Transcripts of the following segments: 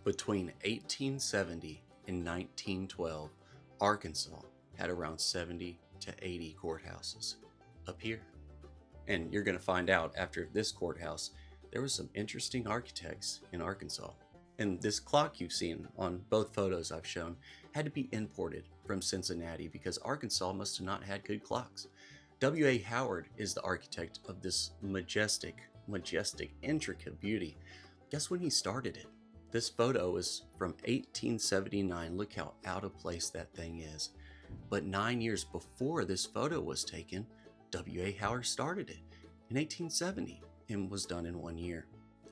Between 1870 and 1912, Arkansas had around 70 to 80 courthouses up here. And you're going to find out after this courthouse, there was some interesting architects in Arkansas. And this clock you've seen on both photos I've shown had to be imported from Cincinnati because Arkansas must have not had good clocks. W.A. Howard is the architect of this majestic, intricate beauty. Guess when he started it? This photo is from 1879. Look how out of place that thing is. But 9 years before this photo was taken, W.A. Howard started it in 1870 and was done in 1 year.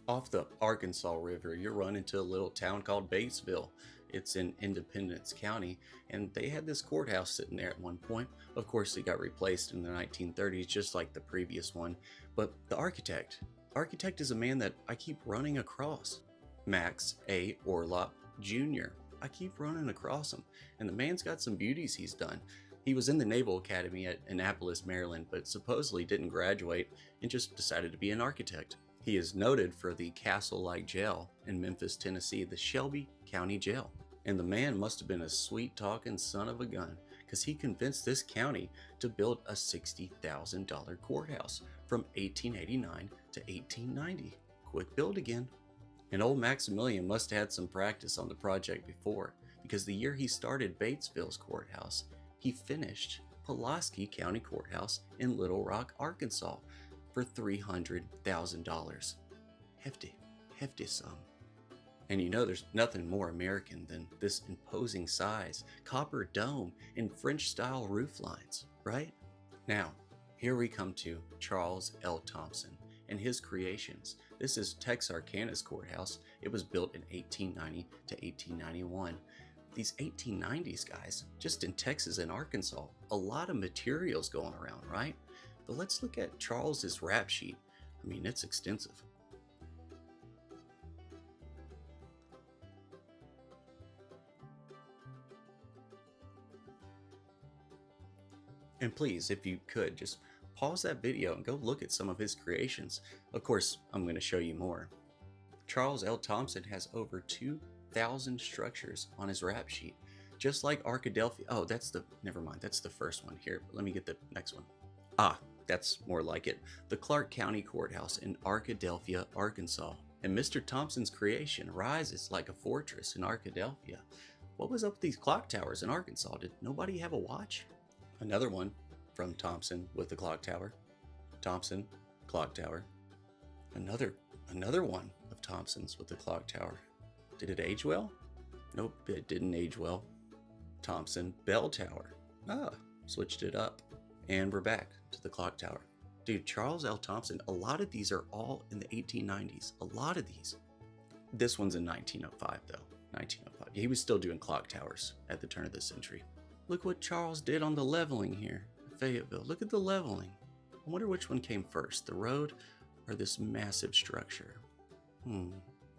Off the Arkansas River, you run into a little town called Batesville. It's in Independence County, and they had this courthouse sitting there at one point. Of course, it got replaced in the 1930s, just like the previous one. But the architect is a man that I keep running across. Max A. Orlop Jr. I keep running across him, and the man's got some beauties he's done. He was in the Naval Academy at Annapolis, Maryland, but supposedly didn't graduate and just decided to be an architect. He is noted for the castle-like jail in Memphis, Tennessee, the Shelby County Jail. And the man must have been a sweet-talking son of a gun, because he convinced this county to build a $60,000 courthouse from 1889 to 1890. Quick build again. And old Maximilian must have had some practice on the project before, because the year he started Batesville's courthouse, he finished Pulaski County Courthouse in Little Rock, Arkansas for $300,000. Hefty sum. And you know there's nothing more American than this imposing size, copper dome, and French-style roof lines, right? Now, here we come to Charles L. Thompson and his creations. This is Texarkana's courthouse. It was built in 1890 to 1891. These 1890s, guys, just in Texas and Arkansas, a lot of materials going around, right? But let's look at Charles's rap sheet. I mean, it's extensive. And please, if you could, just pause that video and go look at some of his creations. Of course, I'm going to show you more. Charles L. Thompson has over 2,000 structures on his rap sheet, just like Arkadelphia. Oh, never mind, that's the first one here. Let me get the next one. That's more like it. The Clark County Courthouse in Arkadelphia, Arkansas. And Mr. Thompson's creation rises like a fortress in Arkadelphia. What was up with these clock towers in Arkansas? Did nobody have a watch? Another one from Thompson with the clock tower. Thompson, clock tower. Another one of Thompson's with the clock tower. Did it age well? Nope, it didn't age well. Thompson, bell tower. Switched it up. And we're back to the clock tower. Dude, Charles L. Thompson, a lot of these are all in the 1890s. A lot of these. This one's in 1905, though. 1905. He was still doing clock towers at the turn of the century. Look what Charles did on the leveling here in Fayetteville. Look at the leveling. I wonder which one came first, the road or this massive structure?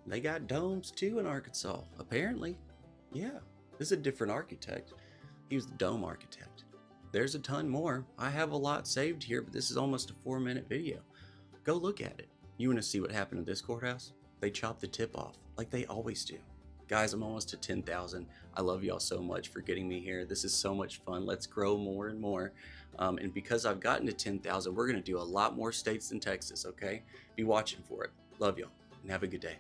They got domes too in Arkansas, apparently. Yeah, this is a different architect. He was the dome architect. There's a ton more. I have a lot saved here, but this is almost a 4-minute video. Go look at it. You want to see what happened at this courthouse? They chopped the tip off, like they always do. Guys, I'm almost to 10,000. I love y'all so much for getting me here. This is so much fun. Let's grow more and more. And because I've gotten to 10,000, we're going to do a lot more states than Texas, okay? Be watching for it. Love y'all, and have a good day.